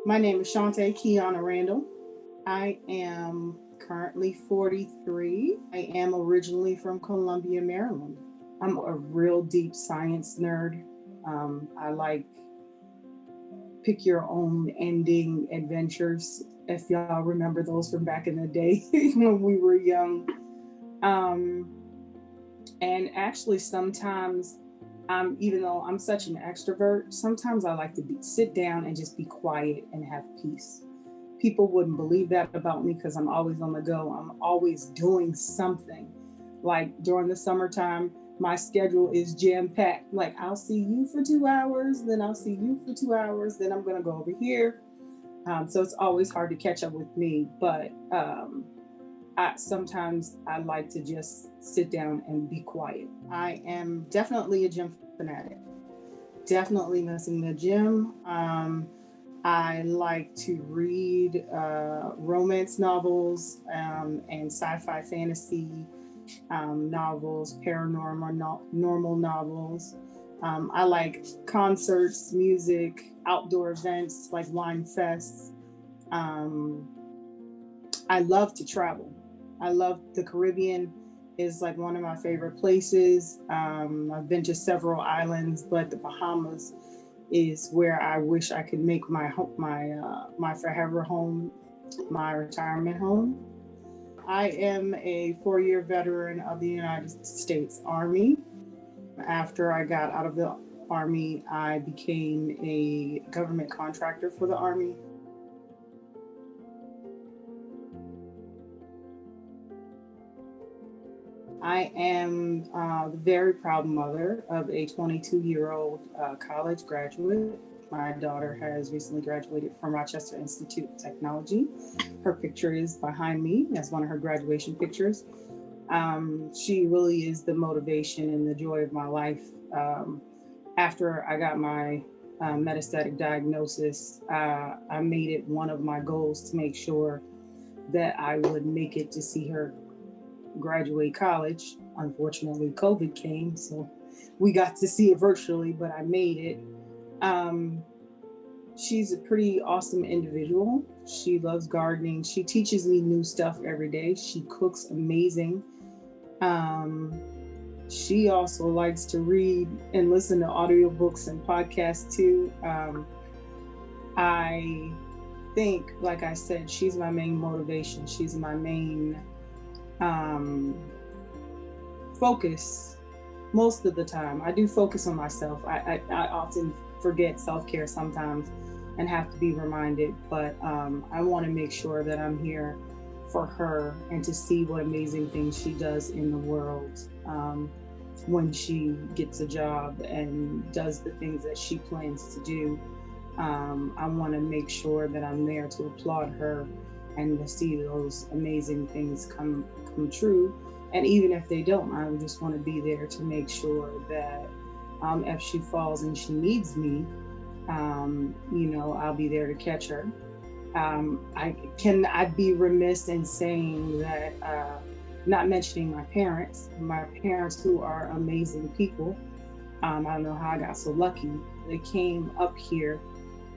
My name is Chawnte Kiana Randall. I am currently 43. I am originally from Columbia, Maryland. I'm a real deep science nerd. I like pick your own ending adventures, if y'all remember those from back in the day when we were young. Um, and actually, sometimes, even though I'm such an extrovert, sometimes I like to sit down and just be quiet and have peace. People wouldn't believe that about me because I'm always on the go. I'm always doing something. Like during the summertime, my schedule is jam packed. Like I'll see you for 2 hours, then I'll see you for 2 hours, then I'm gonna go over here. So it's always hard to catch up with me. But sometimes I like to just sit down and be quiet. I am definitely a gym fanatic. Definitely missing the gym. I like to read romance novels and sci-fi fantasy novels, paranormal normal novels. I like concerts, music, outdoor events like wine fests. Um, I love to travel. I love the Caribbean is like one of my favorite places. I've been to several islands, but the Bahamas is where I wish I could make my forever home, my retirement home. I am a 4-year veteran of the United States Army. After I got out of the Army, I became a government contractor for the Army. I am the very proud mother of a 22-year-old college graduate. My daughter has recently graduated from Rochester Institute of Technology. Her picture is behind me as one of her graduation pictures. She really is the motivation and the joy of my life. After I got my metastatic diagnosis, I made it one of my goals to make sure that I would make it to see her graduate college. Unfortunately, COVID came, so we got to see it virtually, but I made it. Um, she's a pretty awesome individual. She loves gardening. She teaches me new stuff every day. She cooks amazing. Um, she also likes to read and listen to audiobooks and podcasts too. I think, like I said, she's my main motivation. She's my main um, focus most of the time. I do focus on myself. I often forget self care sometimes and have to be reminded, but I want to make sure that I'm here for her and to see what amazing things she does in the world when she gets a job and does the things that she plans to do. I want to make sure that I'm there to applaud her and to see those amazing things come true. And even if they don't, I would just want to be there to make sure that if she falls and she needs me, I'll be there to catch her. I'd be remiss in saying that, not mentioning my parents who are amazing people. I don't know how I got so lucky. They came up here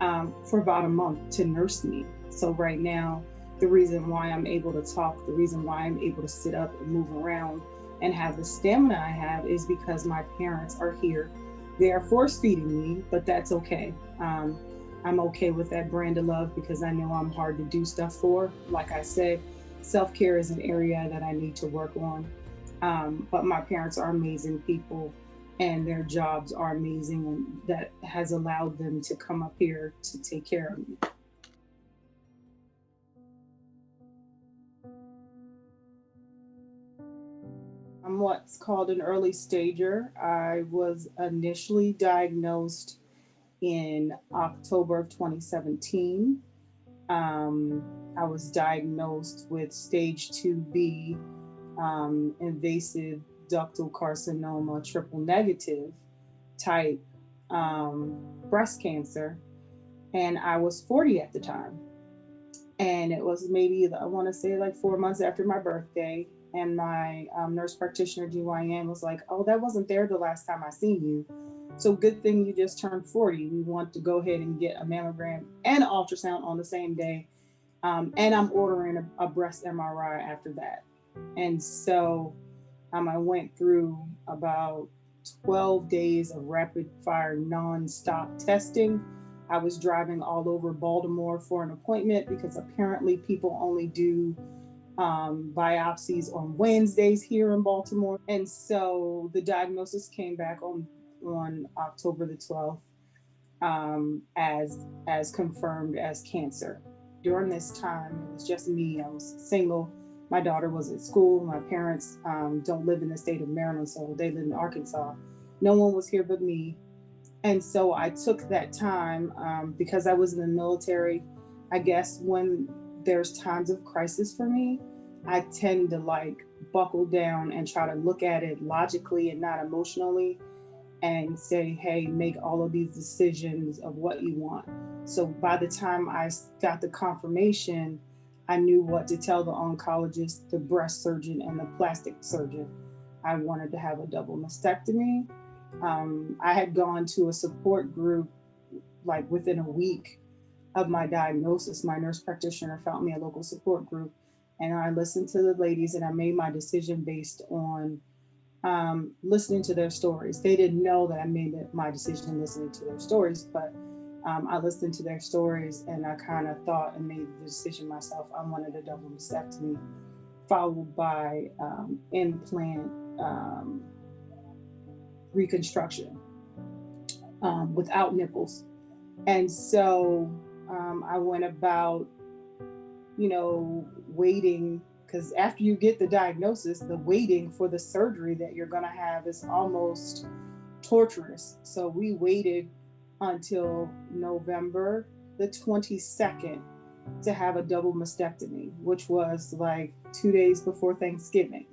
for about a month to nurse me. So right now, the reason why I'm able to talk, the reason why I'm able to sit up and move around and have the stamina I have is because my parents are here. They are force feeding me, but that's okay. I'm okay with that brand of love because I know I'm hard to do stuff for. Like I said, self care is an area that I need to work on. But my parents are amazing people and their jobs are amazing, and that has allowed them to come up here to take care of me. I'm what's called an early stager. I was initially diagnosed in October of 2017. Um, I was diagnosed with stage 2B invasive ductal carcinoma, triple negative type breast cancer. And I was 40 at the time. And it was maybe, I want to say, like 4 months after my birthday. And my nurse practitioner, GYN, was like, "Oh, that wasn't there the last time I seen you." So good thing you just turned 40. We want to go ahead and get a mammogram and ultrasound on the same day. And I'm ordering a breast MRI after that. And so I went through about 12 days of rapid fire nonstop testing. I was driving all over Baltimore for an appointment because apparently people only do biopsies on Wednesdays here in Baltimore. And so the diagnosis came back on October the 12th, as confirmed as cancer. During this time, it was just me. I was single. My daughter was at school. My parents don't live in the state of Maryland, so they live in Arkansas. No one was here but me. And so I took that time because I was in the military. I guess when there's times of crisis for me, I tend to like buckle down and try to look at it logically and not emotionally, and say, hey, make all of these decisions of what you want. So by the time I got the confirmation, I knew what to tell the oncologist, the breast surgeon, and the plastic surgeon. I wanted to have a double mastectomy. I had gone to a support group like within a week of my diagnosis. My nurse practitioner found me a local support group, and I listened to the ladies, and I made my decision based on listening to their stories. They didn't know that I made my decision listening to their stories, but I listened to their stories, and I kind of thought and made the decision myself. I wanted a double mastectomy, followed by implant reconstruction without nipples. And so I went about, waiting, because after you get the diagnosis, the waiting for the surgery that you're going to have is almost torturous. So we waited until November the 22nd to have a double mastectomy, which was like 2 days before Thanksgiving,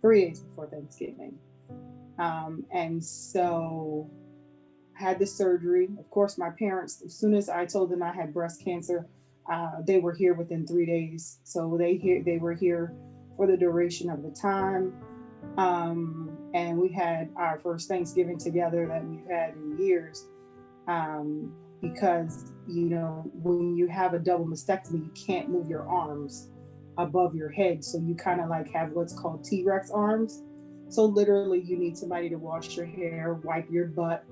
3 days before Thanksgiving. And so I had the surgery. Of course, my parents, as soon as I told them I had breast cancer, they were here within 3 days. So they were here for the duration of the time. And we had our first Thanksgiving together that we've had in years. Because, when you have a double mastectomy, you can't move your arms above your head. So you kind of like have what's called T-Rex arms. So literally you need somebody to wash your hair, wipe your butt,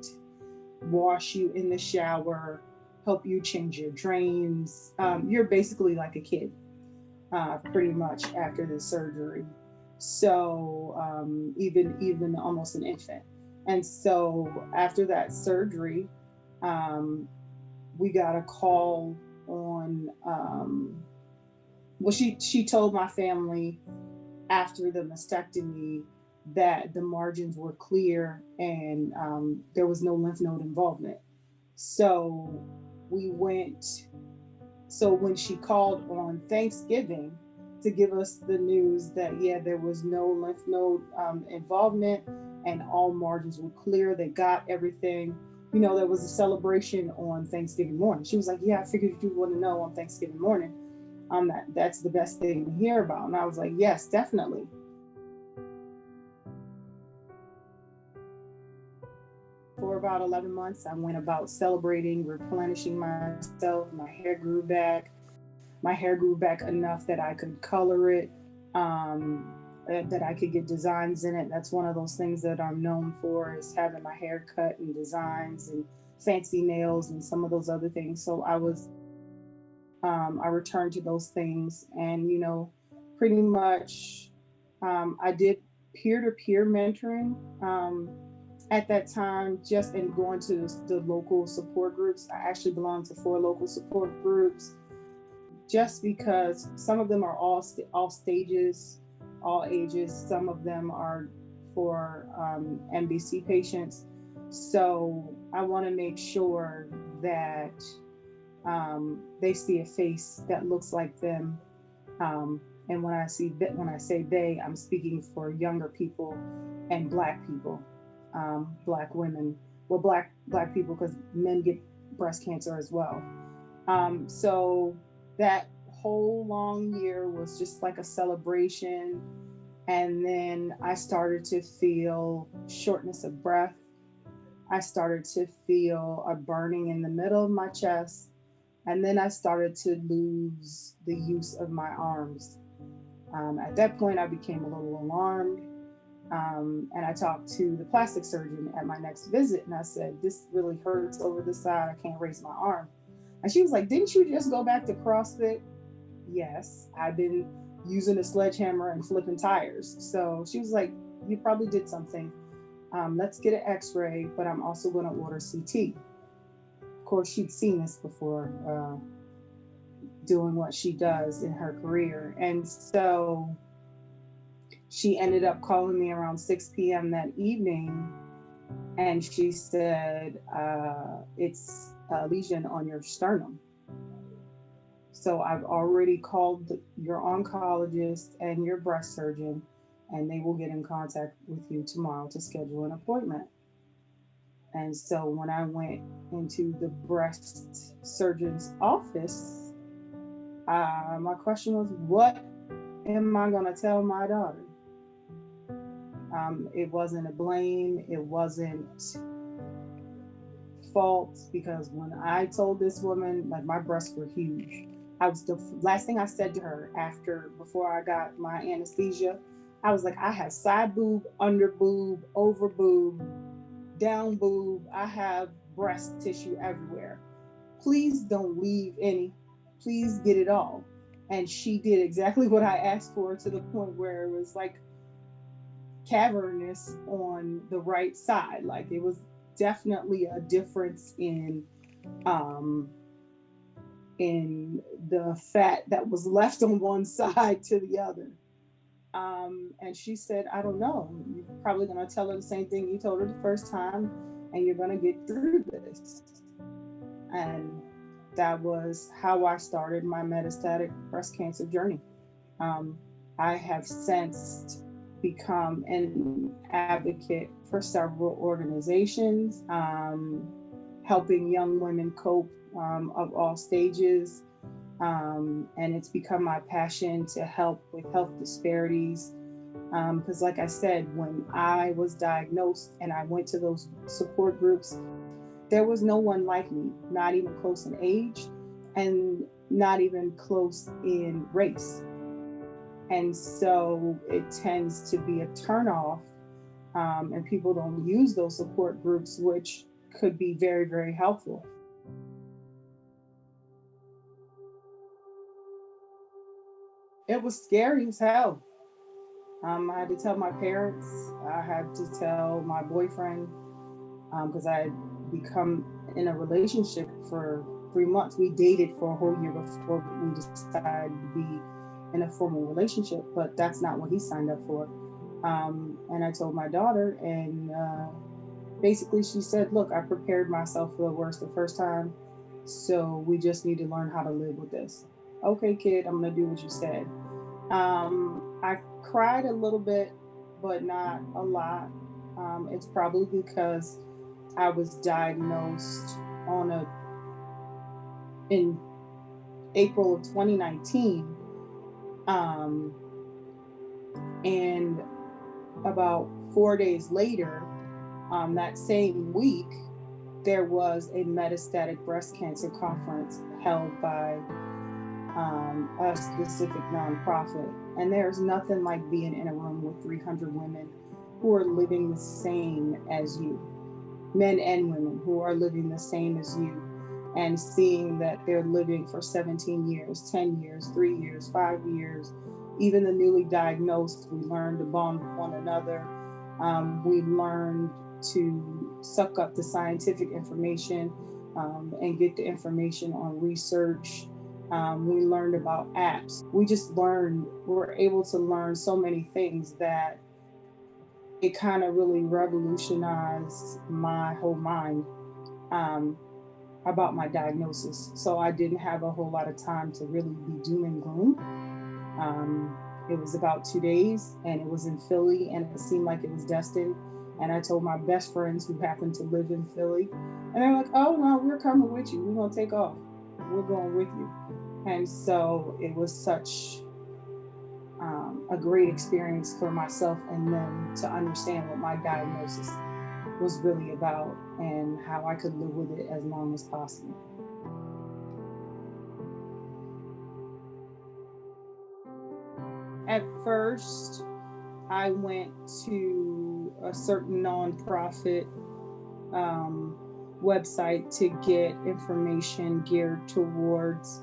wash you in the shower, help you change your drains. You're basically like a kid, pretty much after the surgery. So even almost an infant. And so after that surgery, we got a call on. Well, she told my family after the mastectomy that the margins were clear, and there was no lymph node involvement. So we went. So when she called on Thanksgiving to give us the news that, yeah, there was no lymph node involvement and all margins were clear, they got everything. There was a celebration on Thanksgiving morning. She was like, yeah, I figured you want to know on Thanksgiving morning. That's the best thing to hear about. And I was like, yes, definitely. For about 11 months, I went about celebrating, replenishing myself. My hair grew back. My hair grew back enough that I could color it, that I could get designs in it. That's one of those things that I'm known for, is having my hair cut and designs and fancy nails and some of those other things. So I returned to those things, and pretty much I did peer-to-peer mentoring at that time, just in going to the local support groups. I actually belong to 4 local support groups, just because some of them are all stages, all ages. Some of them are for MBC patients. So I want to make sure that they see a face that looks like them. And when I say they, I'm speaking for younger people and Black people, Black women, well, Black people, because men get breast cancer as well. So that whole long year was just like a celebration. And then I started to feel shortness of breath. I started to feel a burning in the middle of my chest. And then I started to lose the use of my arms. At that point, I became a little alarmed. And I talked to the plastic surgeon at my next visit, and I said, "This really hurts over this side. I can't raise my arm." And she was like, "Didn't you just go back to CrossFit?" Yes, I've been using a sledgehammer and flipping tires. So she was like, "You probably did something. Let's get an x ray, but I'm also going to order CT." Of course, she'd seen this before, doing what she does in her career. And so she ended up calling me around 6 p.m. that evening, and she said, "It's a lesion on your sternum. So I've already called your oncologist and your breast surgeon, and they will get in contact with you tomorrow to schedule an appointment." And so when I went into the breast surgeon's office, my question was, what am I going to tell my daughter? It wasn't a blame. It wasn't fault, because when I told this woman, like, my breasts were huge. I was the last thing I said to her before I got my anesthesia. I was like, "I have side boob, under boob, over boob, down boob. I have breast tissue everywhere. Please don't leave any. Please get it all." And she did exactly what I asked for, to the point where it was like cavernous on the right side. Like, it was definitely a difference um, in the fat that was left on one side to the other. And she said, "I don't know. You're probably going to tell her the same thing you told her the first time, and you're going to get through this." And that was how I started my metastatic breast cancer journey. Um, I have since become an advocate for several organizations, helping young women cope, of all stages. And it's become my passion to help with health disparities. Because, like I said, when I was diagnosed and I went to those support groups, there was no one like me, not even close in age and not even close in race. And so it tends to be a turnoff, and people don't use those support groups, which could be very, very helpful. It was scary as hell. I had to tell my parents, I had to tell my boyfriend, because I had become in a relationship for 3 months. We dated for a whole year before we decided to be in a formal relationship, but that's not what he signed up for. And I told my daughter, and basically she said, "Look, I prepared myself for the worst the first time, so we just need to learn how to live with this." "Okay, kid, I'm gonna do what you said." I cried a little bit, but not a lot. It's probably because I was diagnosed on a in April of 2019, um, and about 4 days later, that same week, there was a metastatic breast cancer conference held by a specific nonprofit. And there's nothing like being in a room with 300 women who are living the same as you, men and women who are living the same as you, and seeing that they're living for 17 years, 10 years, 3 years, 5 years. Even the newly diagnosed, we learned to bond with one another. We learned to suck up the scientific information, and get the information on research. We learned about apps. We were able to learn so many things that it kind of really revolutionized my whole mind, um, about my diagnosis. So I didn't have a whole lot of time to really be doom and gloom. It was about 2 days, and it was in Philly, and it seemed like it was destined. And I told my best friends who happened to live in Philly, and they're like, "Oh no, we're coming with you. We're gonna take off. We're going with you." And so it was such, a great experience for myself and them to understand what my diagnosis was really about and how I could live with it as long as possible. At first, I went to a certain nonprofit website to get information geared towards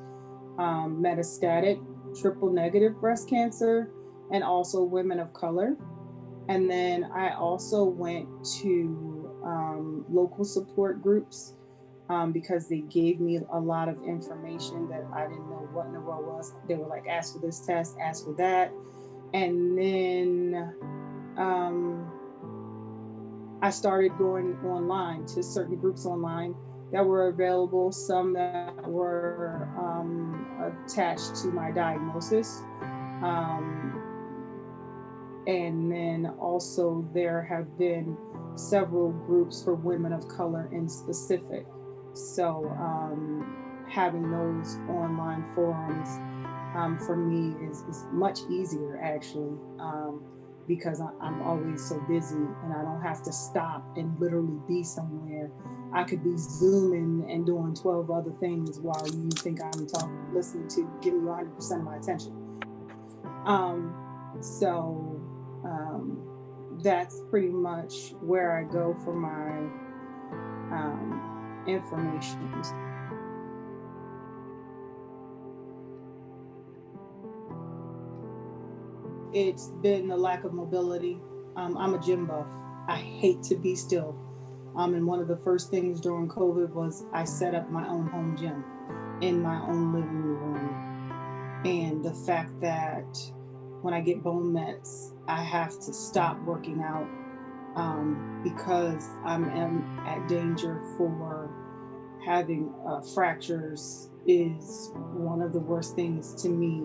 metastatic triple negative breast cancer and also women of color. And then I also went to local support groups because they gave me a lot of information that I didn't know what in the world was. They were like, ask for this test, ask for that. And then I started going online to certain groups online that were available, some that were attached to my diagnosis. And then also there have been several groups for women of color in specific. So having those online forums for me is much easier actually, because I'm always so busy and I don't have to stop and literally be somewhere. I could be Zooming and doing 12 other things while you think I'm talking, listening to, giving you 100% of my attention. So that's pretty much where I go for my information. It's been the lack of mobility. I'm a gym buff. I hate to be still. And one of the first things during COVID was I set up my own home gym in my own living room. And the fact that when I get bone mets, I have to stop working out because I'm at danger for having fractures is one of the worst things to me.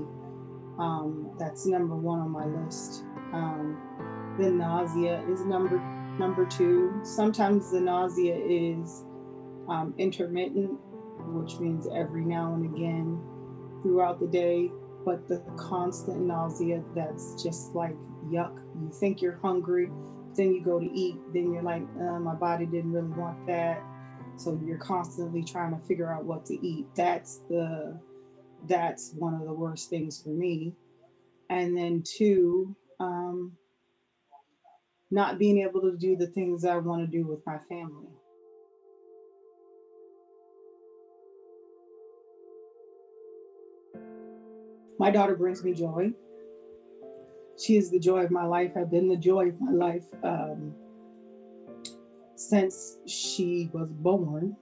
That's number one on my list. The nausea is number two. Sometimes the nausea is intermittent, which means every now and again throughout the day. But the constant nausea, that's just like yuck. You think you're hungry, then you go to eat, then you're like, my body didn't really want that. So you're constantly trying to figure out what to eat. That's one of the worst things for me. And then two, not being able to do the things I want to do with my family. My daughter brings me joy. She is the joy of my life. I've been the joy of my life since she was born.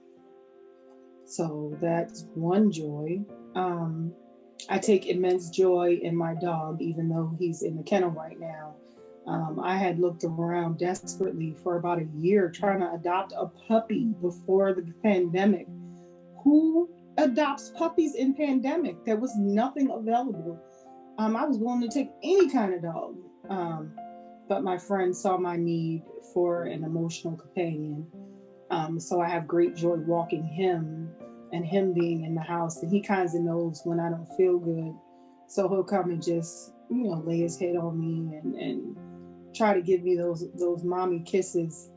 So that's one joy. I take immense joy in my dog, even though he's in the kennel right now. I had looked around desperately for about a year trying to adopt a puppy before the pandemic. Who adopts puppies in pandemic? There was nothing available. I was willing to take any kind of dog. But my friend saw my need for an emotional companion. So I have great joy walking him and him being in the house. And he kind of knows when I don't feel good. So he'll come and just, lay his head on me and try to give me those mommy kisses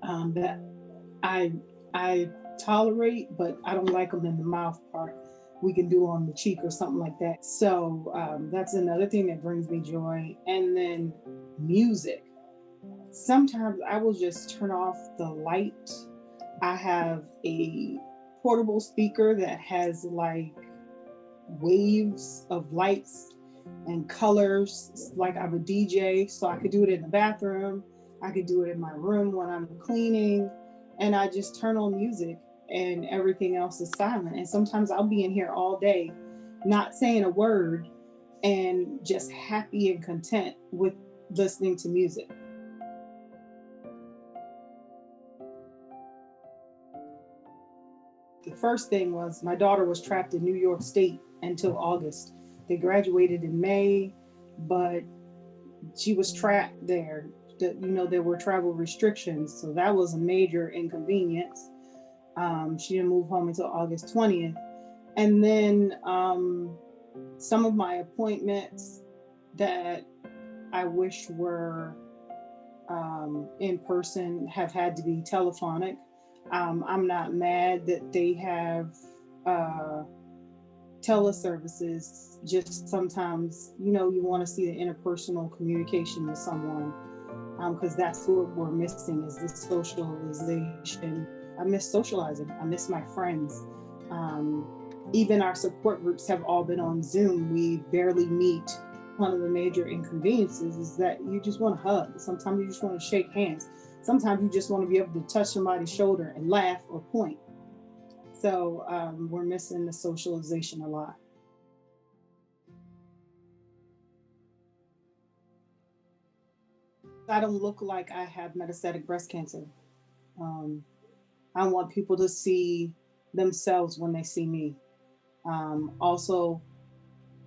that I tolerate, but I don't like them in the mouth part. We can do on the cheek or something like that. So that's another thing that brings me joy. And then music. Sometimes I will just turn off the light. I have a portable speaker that has like waves of lights and colors, like I'm a DJ. So I could do it in the bathroom. I could do it in my room when I'm cleaning. And I just turn on music and everything else is silent. And sometimes I'll be in here all day, not saying a word and just happy and content with listening to music. The first thing was my daughter was trapped in New York State until August. They graduated in May, but she was trapped there. There were travel restrictions, so that was a major inconvenience. She didn't move home until August 20th. And then some of my appointments that I wish were in person have had to be telephonic. I'm not mad that they have uh, teleservices. Just sometimes, you want to see the interpersonal communication with someone, because that's what we're missing is the socialization. I miss socializing. I miss my friends. Even our support groups have all been on Zoom. We barely meet. One of the major inconveniences is that you just want to hug. Sometimes you just want to shake hands. Sometimes you just want to be able to touch somebody's shoulder and laugh or point. So we're missing the socialization a lot. I don't look like I have metastatic breast cancer. Um, I want people to see themselves when they see me. Also,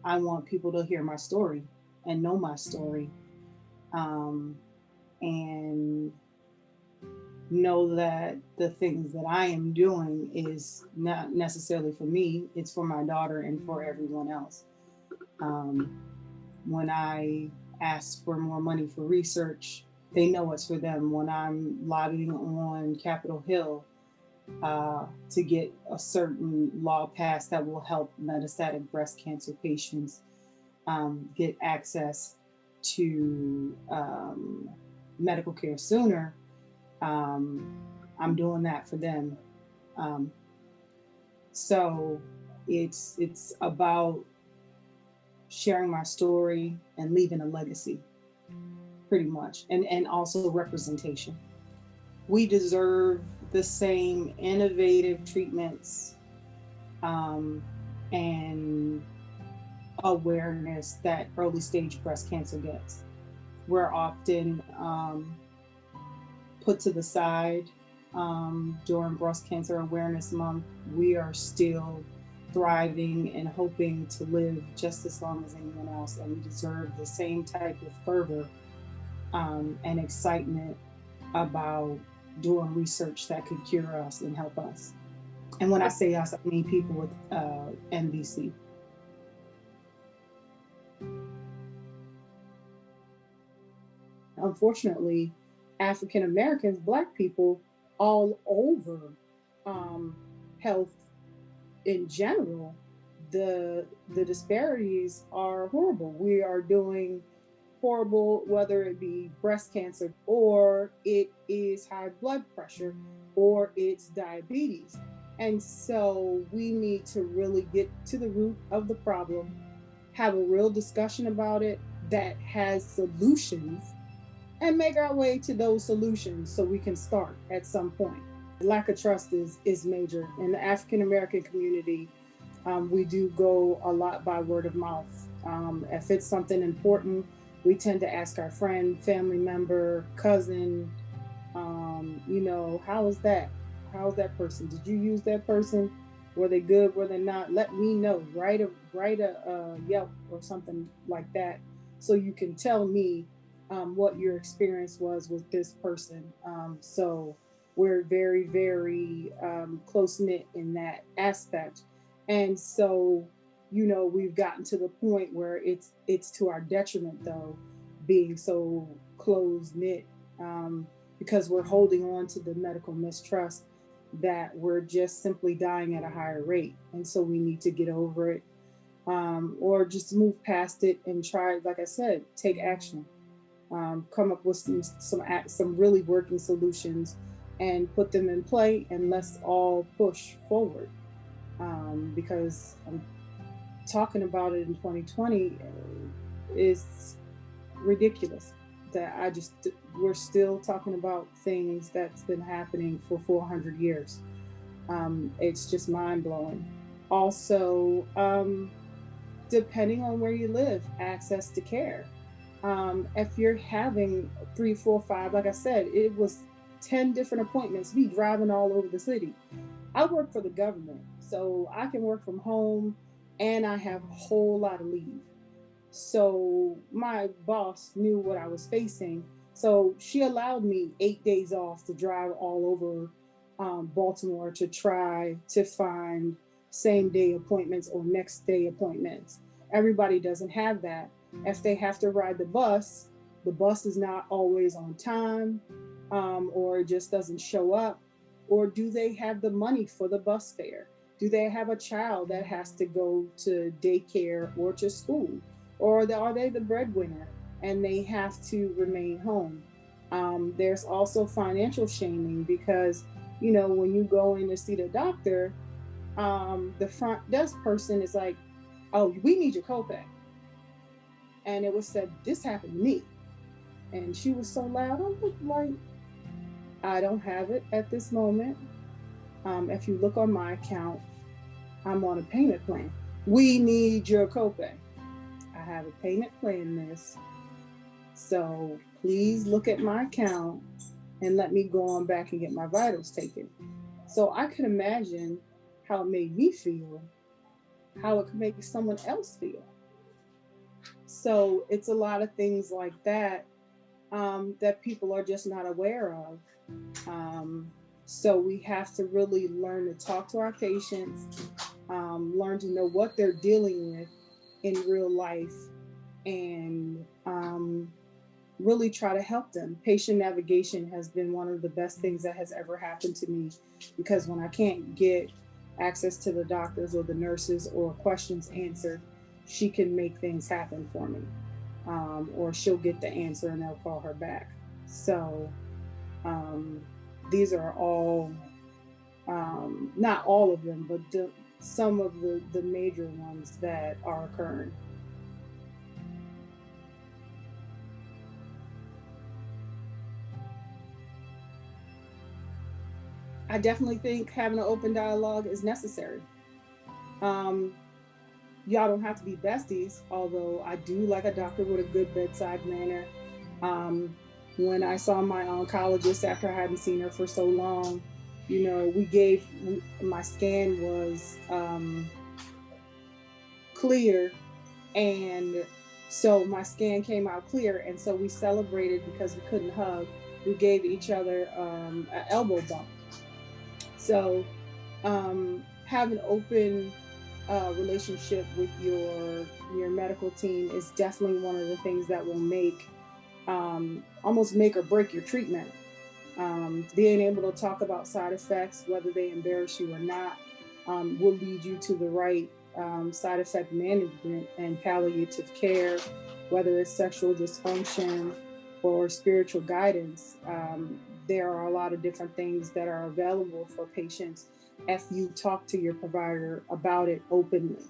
I want people to hear my story and know my story, um, and know that the things that I am doing is not necessarily for me, it's for my daughter and for everyone else. Um, when I ask for more money for research, they know it's for them. When I'm lobbying on Capitol Hill to get a certain law passed that will help metastatic breast cancer patients get access to medical care sooner, um, I'm doing that for them. Um, so it's about sharing my story and leaving a legacy, pretty much, and also representation. We deserve the same innovative treatments, um, and awareness that early stage breast cancer gets. We're often put to the side during Breast Cancer Awareness Month. We are still thriving and hoping to live just as long as anyone else, and we deserve the same type of fervor and excitement about doing research that could cure us and help us. And when I say us, I mean people with NBC. Unfortunately, African Americans, Black people, all over um, health in general, the disparities are horrible. We are doing horrible, whether it be breast cancer or it is high blood pressure or it's diabetes. And so we need to really get to the root of the problem, have a real discussion about it that has solutions, and make our way to those solutions so we can start at some point. Lack of trust is major in the African American community. We do go a lot by word of mouth. If it's something important, we tend to ask our friend, family member, cousin, how is that? How's that person? Did you use that person? Were they good? Were they not? Let me know. Write a Yelp or something like that, so you can tell me what your experience was with this person. So we're very, very close knit in that aspect, and so we've gotten to the point where it's to our detriment though, being so close knit, because we're holding on to the medical mistrust that we're just simply dying at a higher rate, and so we need to get over it, or just move past it and try, like I said, take action, come up with some really working solutions and put them in play, and let's all push forward, because talking about it in 2020 is ridiculous. That we're still talking about things that's been happening for 400 years. It's just mind blowing. Also, depending on where you live, access to care. If you're having three, four, five, like I said, it was 10 different appointments, me driving all over the city. I work for the government, so I can work from home and I have a whole lot of leave. So my boss knew what I was facing. So she allowed me 8 days off to drive all over Baltimore to try to find same day appointments or next day appointments. Everybody doesn't have that. If they have to ride the bus, the bus is not always on time, or just doesn't show up? Or do they have the money for the bus fare? Do they have a child that has to go to daycare or to school? Or are they the breadwinner and they have to remain home? There's also financial shaming because, when you go in to see the doctor, the front desk person is like, oh, we need your copay. And it was said, this happened to me. And she was so loud, I'm like, I don't have it at this moment. If you look on my account, I'm on a payment plan. We need your copay. I have a payment plan this. So please look at my account and let me go on back and get my vitals taken. So I could imagine how it made me feel, how it could make someone else feel. So it's a lot of things like that that people are just not aware of. So we have to really learn to talk to our patients, learn to know what they're dealing with in real life, and really try to help them. Patient navigation has been one of the best things that has ever happened to me, because when I can't get access to the doctors or the nurses or questions answered, she can make things happen for me, or she'll get the answer and they'll call her back. So these are all, not all of them, but some of the major ones that are occurring. I definitely think having an open dialogue is necessary. Y'all don't have to be besties, although I do like a doctor with a good bedside manner. When I saw my oncologist after I hadn't seen her for so long, my scan was clear, and so my scan came out clear, and so we celebrated because we couldn't hug. We gave each other an elbow bump. So have an open relationship with your medical team is definitely one of the things that will almost make or break your treatment. Being able to talk about side effects, whether they embarrass you or not, will lead you to the right side effect management and palliative care, whether it's sexual dysfunction or spiritual guidance. There are a lot of different things that are available for patients if you talk to your provider about it openly.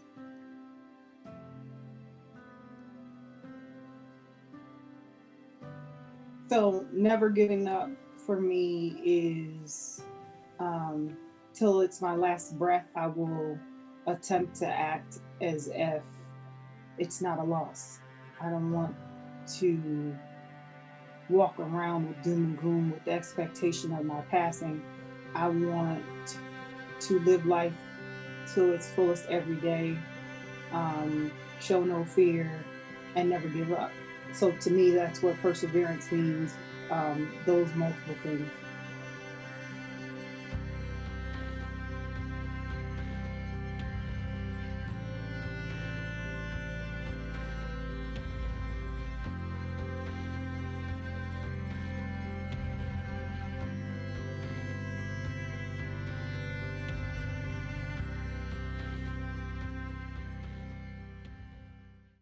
So never giving up for me is, till it's my last breath, I will attempt to act as if it's not a loss. I don't want to walk around with doom and gloom with the expectation of my passing. I want to live life to its fullest every day, show no fear, and never give up. So to me, that's what perseverance means, those multiple things.